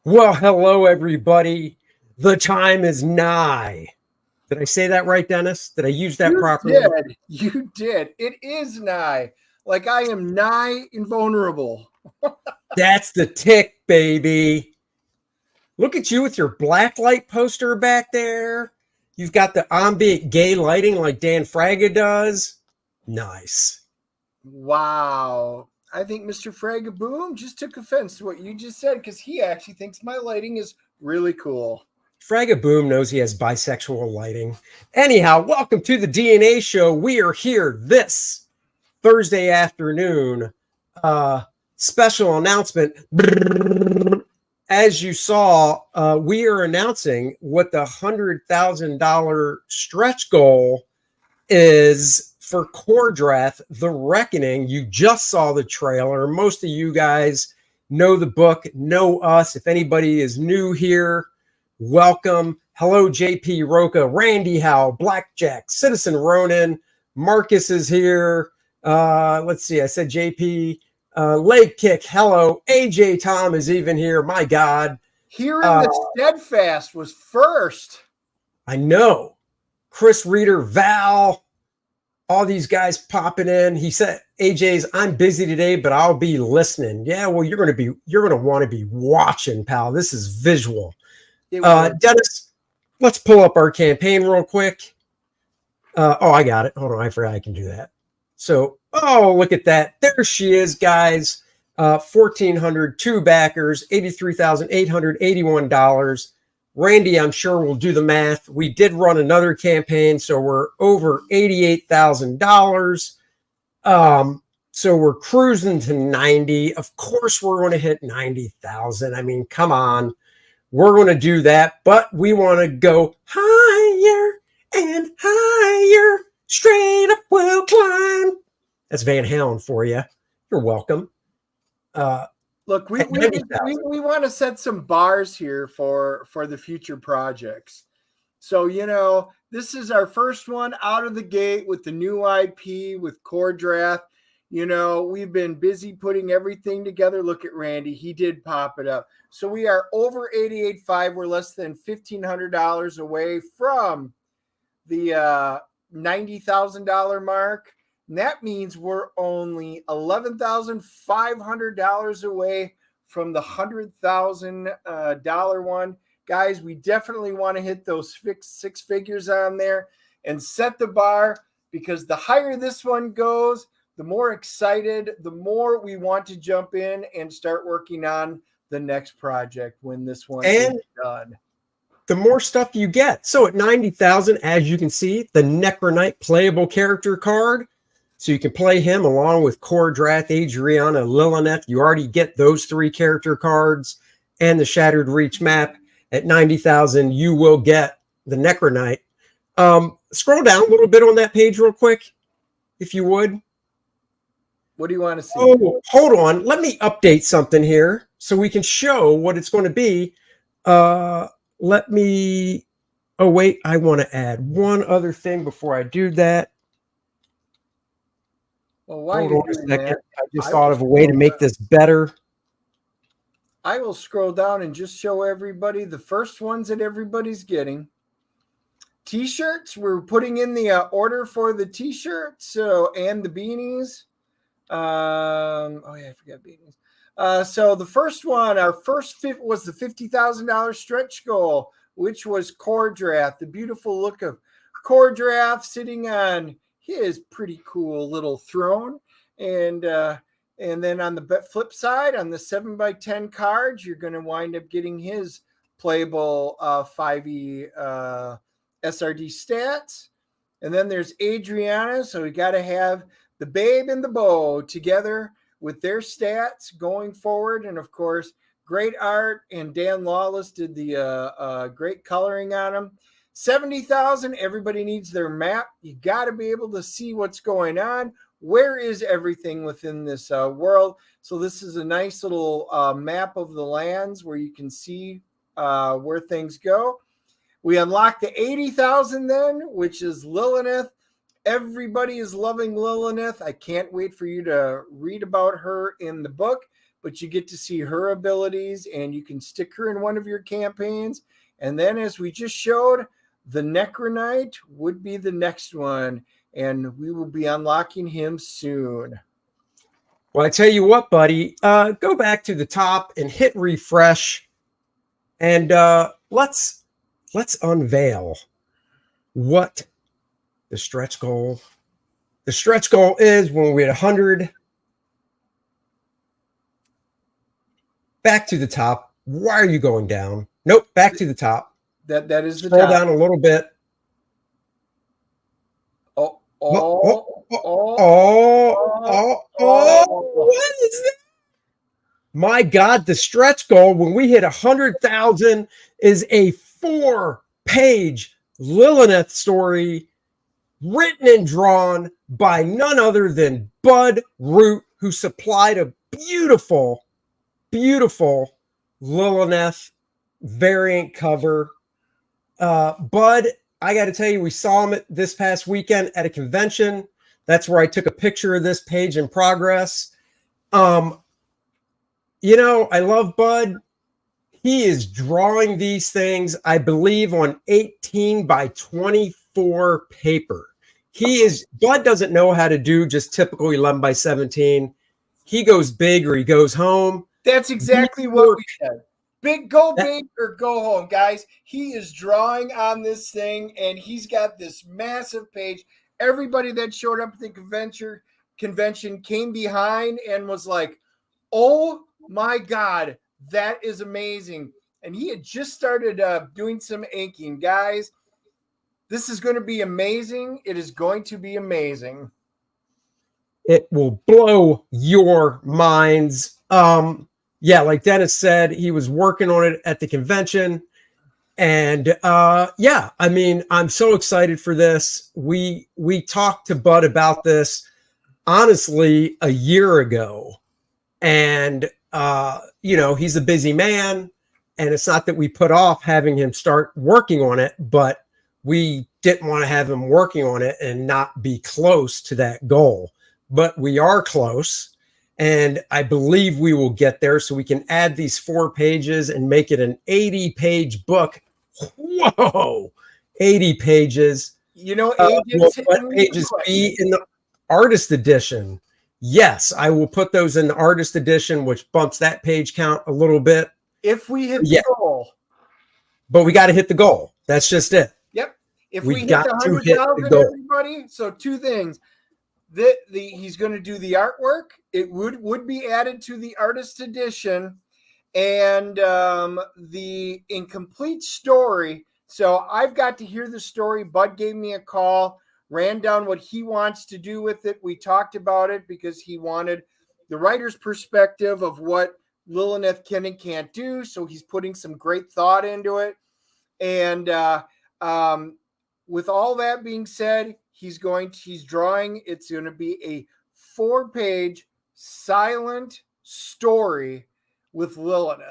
Well, hello, everybody. The time is nigh. Did I say that right, Dennis? Did I use that You properly? did. You did. It is nigh. Like I am nigh invulnerable. That's the tick, baby. Look at you with your black light poster back there. You've got the ambient gay lighting like Dan Fraga does. Nice. Wow. I think Mr. Fragaboom just took offense to what you just said because he actually thinks my lighting is really cool. Fraga Boom knows he has bisexual lighting. Anyhow, welcome to the DNA show. We are here this Thursday afternoon. Special announcement. As you saw, we are announcing what the $100,000 stretch goal is for Kor-Drath the Reckoning. You just saw the trailer. Most of you guys know the book, know us. If anybody is new here, welcome. Hello, JP Roca, Randy Howe, Blackjack, Citizen Ronan. Marcus is here. Let's see, I said JP. Leg Kick, hello. AJ Tom is even here. My God. Hearing the Steadfast was first. I know. Chris Reader, Val, all these guys popping in. He said, AJ's, I'm busy today, but I'll be listening. Yeah, well, you're going to want to be watching, pal. This is visual. Dennis, let's pull up our campaign real quick. I got it. Hold on. I forgot I can do that. So, look at that. There she is, guys. 1,400, two backers, $83,881. Randy, I'm sure, will do the math. We did run another campaign, so we're over $88,000. So we're cruising to 90. Of course, we're going to hit 90,000. I mean, come on. We're going to do that, but we want to go higher and higher. Straight up we'll climb. That's Van Halen for you. You're welcome. Look, we want to set some bars here for the future projects. So, this is our first one out of the gate with the new IP with Kor-Drath. We've been busy putting everything together. Look at Randy. He did pop it up. So we are over 88.5. We're less than $1,500 away from the $90,000 mark. And that means we're only $11,500 away from the $100,000 one. Guys, we definitely want to hit those six figures on there and set the bar, because the higher this one goes, the more excited, the more we want to jump in and start working on the next project when this one is done. The more stuff you get. So at 90,000, as you can see, the Necronite playable character card. So you can play him along with Kor-Drath, Adriana, Lilith. You already get those three character cards and the Shattered Reach map. At 90,000, you will get the Necronite. Scroll down a little bit on that page real quick, if you would. What do you want to see? Oh, hold on. Let me update something here so we can show what it's going to be. Let me... Oh, wait. I want to add one other thing before I do that. Well, why hold on a second. I just thought of a way to make this better. I will scroll down and just show everybody the first ones that everybody's getting. T-shirts. We're putting in the order for the T-shirts and the beanies. I forgot beanies. So the first one, our first was the $50,000 stretch goal, which was Kor-Drath. The beautiful look of Kor-Drath sitting on his pretty cool little throne. And then on the flip side, on the 7x10 cards, you're going to wind up getting his playable 5e SRD stats. And then there's Adriana. So we got to have the babe and the beau together with their stats going forward. And of course, great art. And Dan Lawlis did the great coloring on them. 70,000. Everybody needs their map. You got to be able to see what's going on. Where is everything within this world? So this is a nice little map of the lands where you can see where things go. We unlock the 80,000 then, which is Lilith. Everybody is loving Lilith. I can't wait for you to read about her in the book, but you get to see her abilities, and you can stick her in one of your campaigns. And then, as we just showed, the Necronite would be the next one, and we will be unlocking him soon. Well, I tell you what, buddy, go back to the top and hit refresh, and let's unveil what the stretch goal. The stretch goal is when we hit 100. Back to the top. Why are you going down? Nope, back to the top. That is the Scroll top. down a little bit. Oh, what is that? My God, the stretch goal when we hit 100,000 is a 4-page Lilith story written and drawn by none other than Bud Root, who supplied a beautiful, beautiful Lilith variant cover. Bud, I got to tell you, we saw him this past weekend at a convention. That's where I took a picture of this page in progress. You know, I love Bud. He is drawing these things, I believe, on 18 by 24 paper. Bud doesn't know how to do just typical 11 by 17. He goes big or he goes home. That's exactly what we said. Go big or go home, guys. He is drawing on this thing, and he's got this massive page. Everybody that showed up at the convention came behind and was like, oh my God, that is amazing. And he had just started doing some inking. Guys, this is going to be amazing. It is going to be amazing. It will blow your minds. Yeah, like Dennis said, he was working on it at the convention. And yeah, I mean, I'm so excited for this. We talked to Bud about this, honestly, a year ago. And, you know, he's a busy man. And it's not that we put off having him start working on it, but we didn't want to have him working on it and not be close to that goal. But we are close. And I believe we will get there, so we can add these 4 pages and make it an 80-page book. Whoa, 80 pages. You know, what pages be in the artist edition? Yes, I will put those in the artist edition, which bumps that page count a little bit. If we hit the goal. But we got to hit the goal. That's just it. Yep. If we hit the 100,000, everybody, so 2 things. He's going to do the artwork. It would be added to the artist edition, and the incomplete story. So I've got to hear the story. Bud gave me a call, ran down what he wants to do with it. We talked about it because he wanted the writer's perspective of what Lilith can and can't do. So he's putting some great thought into it. And with all that being said, he's drawing. It's going to be a 4-page silent story with Lilith.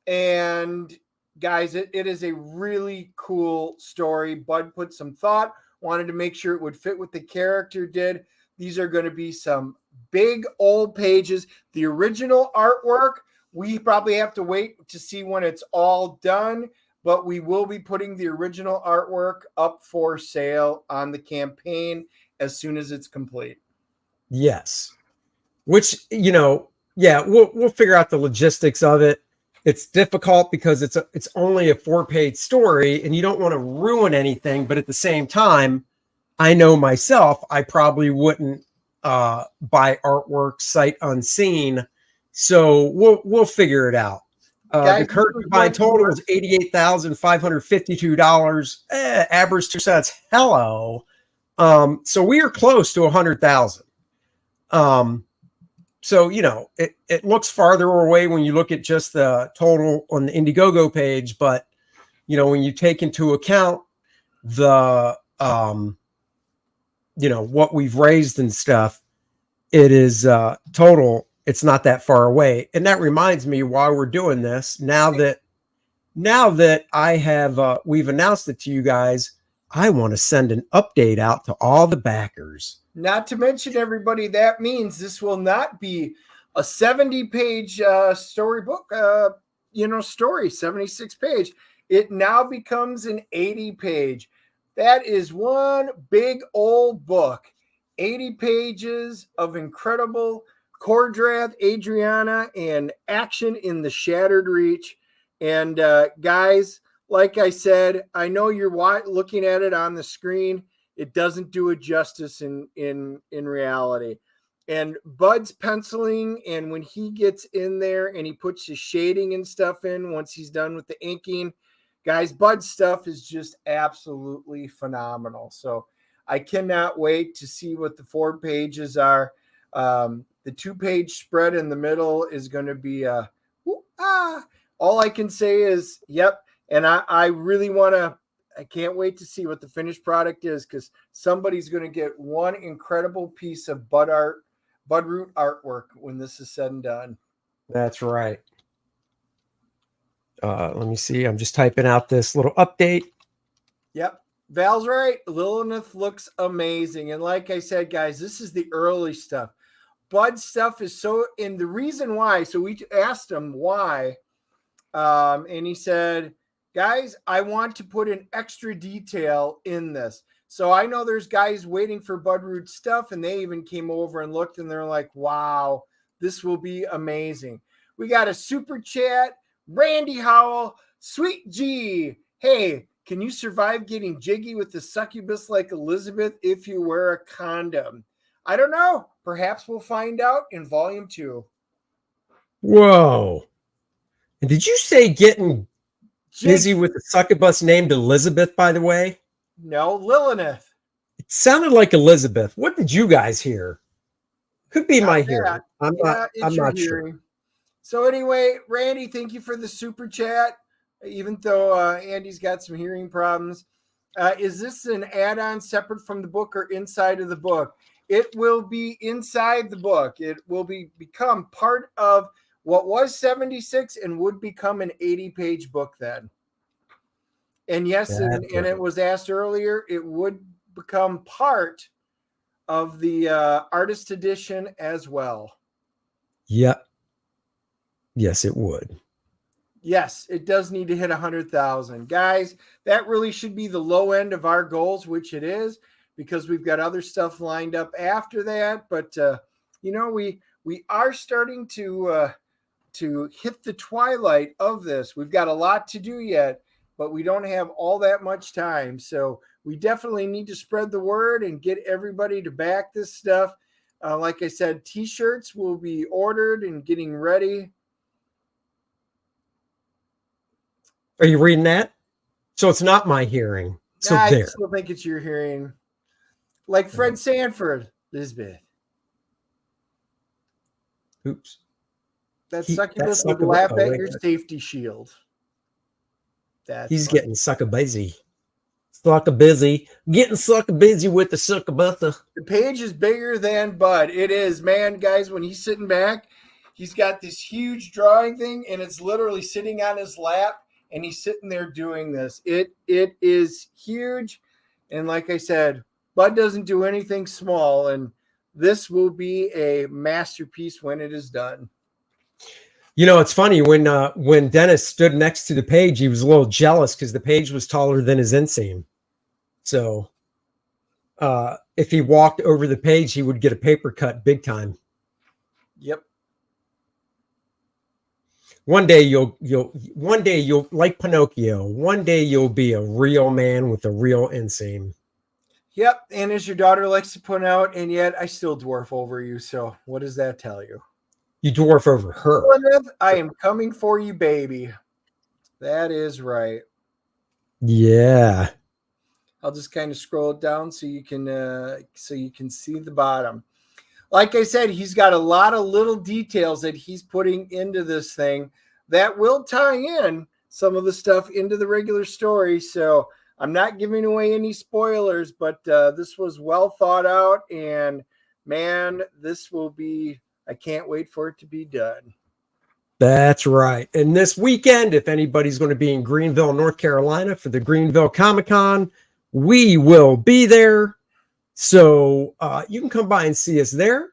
And guys, it is a really cool story. Bud put some thought, wanted to make sure it would fit what the character did. These are going to be some big old pages. The original artwork, we probably have to wait to see when it's all done. But we will be putting the original artwork up for sale on the campaign as soon as it's complete. Yes. Which, you know, yeah, we'll figure out the logistics of it. It's difficult because it's only a 4-page story and you don't want to ruin anything. But at the same time, I know myself, I probably wouldn't buy artwork sight unseen. So we'll figure it out. The current combined total is $88,552. Average 2 cents. Hello. So we are close to 100,000. So, you know, it looks farther away when you look at just the total on the Indiegogo page. But, you know, when you take into account the, you know, what we've raised and stuff, it is total. It's not that far away. And that reminds me, while we're doing this, now that I have, we've announced it to you guys, I want to send an update out to all the backers. Not to mention, everybody, that means this will not be a 70-page storybook, story, 76 page. It now becomes an 80-page. That is one big old book. 80 pages of incredible Kor-Drath, Adriana, and action in the Shattered Reach. And guys, like I said, I know you're looking at it on the screen. It doesn't do it justice in reality. And Bud's penciling, and when he gets in there and he puts his shading and stuff in once he's done with the inking, guys, Bud's stuff is just absolutely phenomenal. So I cannot wait to see what the 4 pages are. The 2-page spread in the middle is going to be all I can say is, yep. And I really want to, I can't wait to see what the finished product is, because somebody's going to get one incredible piece of Budroot artwork when this is said and done. That's right. Let me see. I'm just typing out this little update. Yep. Val's right. Lilith looks amazing. And like I said, guys, this is the early stuff. Bud's stuff is so, and the reason why, so we asked him why, and he said, guys, I want to put an extra detail in this. So I know there's guys waiting for Budroot stuff, and they even came over and looked, and they're like, wow, this will be amazing. We got a super chat. Randy Howell, Sweet G. Hey, can you survive getting jiggy with the succubus like Elizabeth if you wear a condom? I don't know. Perhaps we'll find out in volume 2. Whoa. And did you say getting busy with a succubus named Elizabeth, by the way? No, Lilith. It sounded like Elizabeth. What did you guys hear? Could be my hearing. I'm not sure. So anyway, Randy, thank you for the super chat. Even though Andy's got some hearing problems. Is this an add-on separate from the book or inside of the book? It will be inside the book. It will become part of what was 76 and would become an 80-page book then. And yes, and it was asked earlier, it would become part of the artist edition as well. Yep. Yes, it would. Yes, it does need to hit 100,000. Guys, that really should be the low end of our goals, which it is, because we've got other stuff lined up after that. But, we are starting to hit the twilight of this. We've got a lot to do yet, but we don't have all that much time. So we definitely need to spread the word and get everybody to back this stuff. Like I said, T-shirts will be ordered and getting ready. Are you reading that? So it's not my hearing. So I there. still think it's your hearing. Like Fred Sanford, Lisbeth. Oops. That succubus would laugh at your safety shield. He's funny. Getting sucker busy. Getting sucker busy with the succubus. The page is bigger than Bud. It is, man, guys. When he's sitting back, he's got this huge drawing thing, and it's literally sitting on his lap, and he's sitting there doing this. It is huge, and like I said, Bud doesn't do anything small, and this will be a masterpiece when it is done. You know, it's funny, when Dennis stood next to the page, he was a little jealous because the page was taller than his inseam. So if he walked over the page, he would get a paper cut big time. Yep. One day you'll like Pinocchio. One day you'll be a real man with a real inseam. Yep. And as your daughter likes to point out, and yet I still dwarf over you. So what does that tell you? You dwarf over her. I am coming for you, baby. That is right. Yeah. I'll just kind of scroll it down so you can see the bottom. Like I said, he's got a lot of little details that he's putting into this thing that will tie in some of the stuff into the regular story. So I'm not giving away any spoilers, but this was well thought out, and man, this will be, I can't wait for it to be done. That's right. And this weekend, if anybody's going to be in Greenville, North Carolina for the Greenville Comic-Con, we will be there. So you can come by and see us there.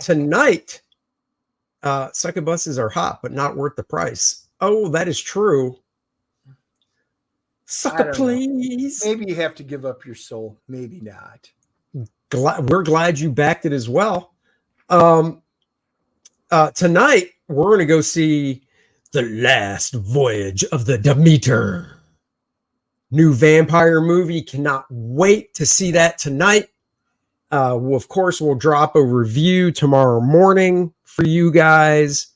Tonight, Succubuses are hot, but not worth the price. Oh, that is true. I Sucker, don't know. please. Maybe you have to give up your soul. Maybe not. We're glad you backed it as well. Tonight, we're going to go see The Last Voyage of the Demeter. New vampire movie. Cannot wait to see that tonight. Of course, we'll drop a review tomorrow morning for you guys.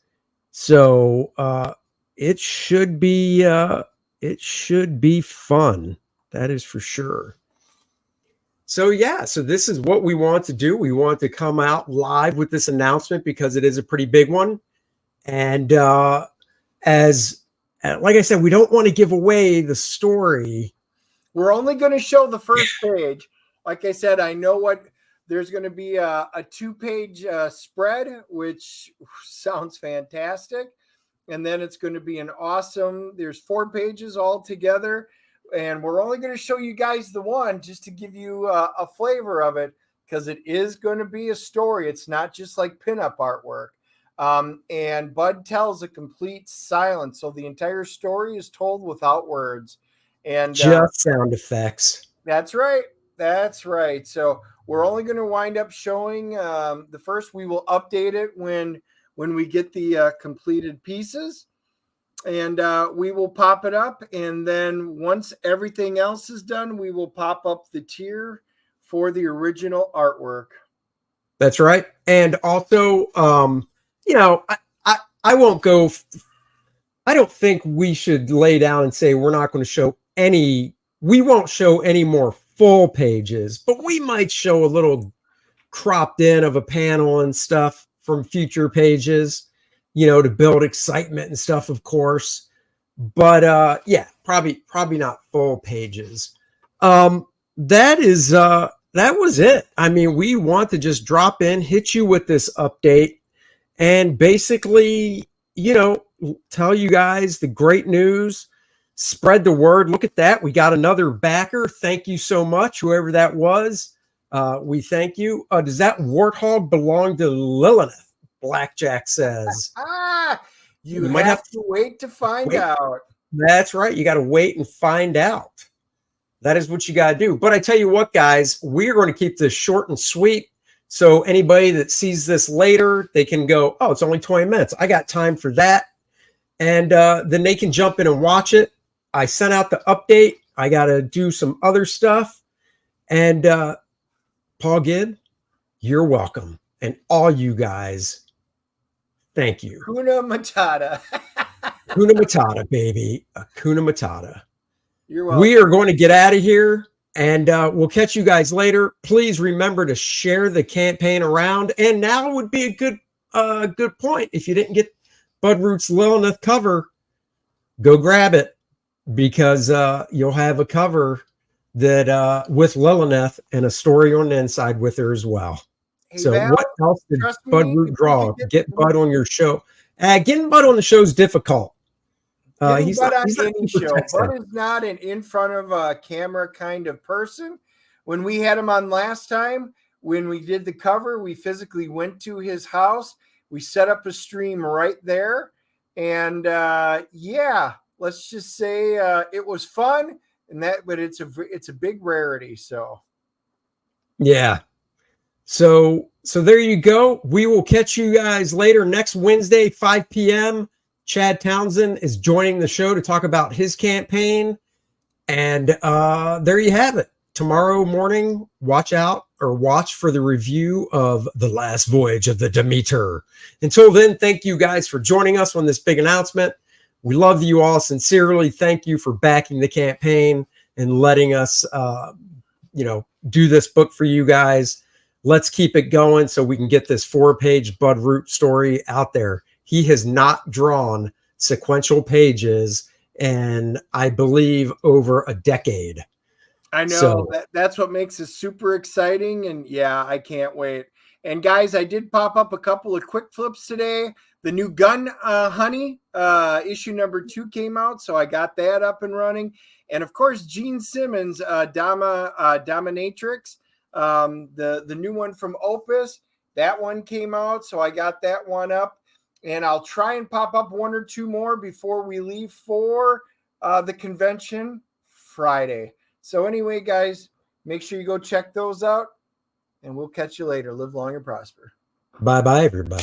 So it should be fun. That is for sure. So yeah, so this is what we want to do. We want to come out live with this announcement because it is a pretty big one. And as like I said, we don't want to give away the story. We're only going to show the first page. Like I said, I know what there's going to be a 2-page spread, which sounds fantastic. And then it's going to be an awesome, there's 4 pages all together. And we're only going to show you guys the one just to give you a flavor of it, because it is going to be a story. It's not just like pinup artwork. And Bud tells a complete silence. So the entire story is told without words. And just sound effects. That's right. That's right. So we're only going to wind up showing the first. We will update it when we get the completed pieces. And we will pop it up. And then once everything else is done, we will pop up the tier for the original artwork. That's right. And also, I won't go. I don't think we should lay down and say we're not going to show any. We won't show any more full pages, but we might show a little cropped in of a panel and stuff from future pages, to build excitement and stuff, of course. But yeah, probably not full pages. That was it. I mean, we want to just drop in, hit you with this update, and basically, tell you guys the great news. Spread the word. Look at that. We got another backer. Thank you so much, whoever that was. We thank you. Does that warthog belong to Lilith? Blackjack says. You might have to wait to find out. That's right. You got to wait and find out. That is what you got to do. But I tell you what, guys, we're going to keep this short and sweet. So anybody that sees this later, they can go, oh, it's only 20 minutes. I got time for that. And then they can jump in and watch it. I sent out the update. I got to do some other stuff. And Paul Gibb, you're welcome. And all you guys, thank you. Hakuna Matata. Hakuna Matata, baby. Hakuna Matata. You're welcome. We are going to get out of here, and we'll catch you guys later. Please remember to share the campaign around. And now would be a good point. If you didn't get Budroot's Lilith cover, go grab it, because you'll have a cover that with Lilith and a story on the inside with her as well. Hey, so Val, what else did Budroot draw? Get Bud on your show. Getting Bud on the show is difficult. He's not Bud is not an in front of a camera kind of person. When we had him on last time, when we did the cover, we physically went to his house. We set up a stream right there. And yeah, let's just say it was fun. But it's a big rarity. So yeah. So there you go. We will catch you guys later next Wednesday, 5 p.m. Chad Townsend is joining the show to talk about his campaign. And there you have it. Tomorrow morning, watch for the review of The Last Voyage of the Demeter. Until then, thank you guys for joining us on this big announcement. We love you all sincerely. Thank you for backing the campaign and letting us, do this book for you guys. Let's keep it going so we can get this 4-page Budroot story out there. He has not drawn sequential pages in, I believe, over a decade. I know. That's what makes it super exciting. And yeah, I can't wait. And guys, I did pop up a couple of quick flips today. The new Gun Honey issue number 2 came out, so I got that up and running. And of course, Gene Simmons, Dominatrix, the new one from Opus, that one came out, so I got that one up. And I'll try and pop up one or two more before we leave for the convention Friday. So anyway, guys, make sure you go check those out, and we'll catch you later. Live long and prosper. Bye-bye, everybody.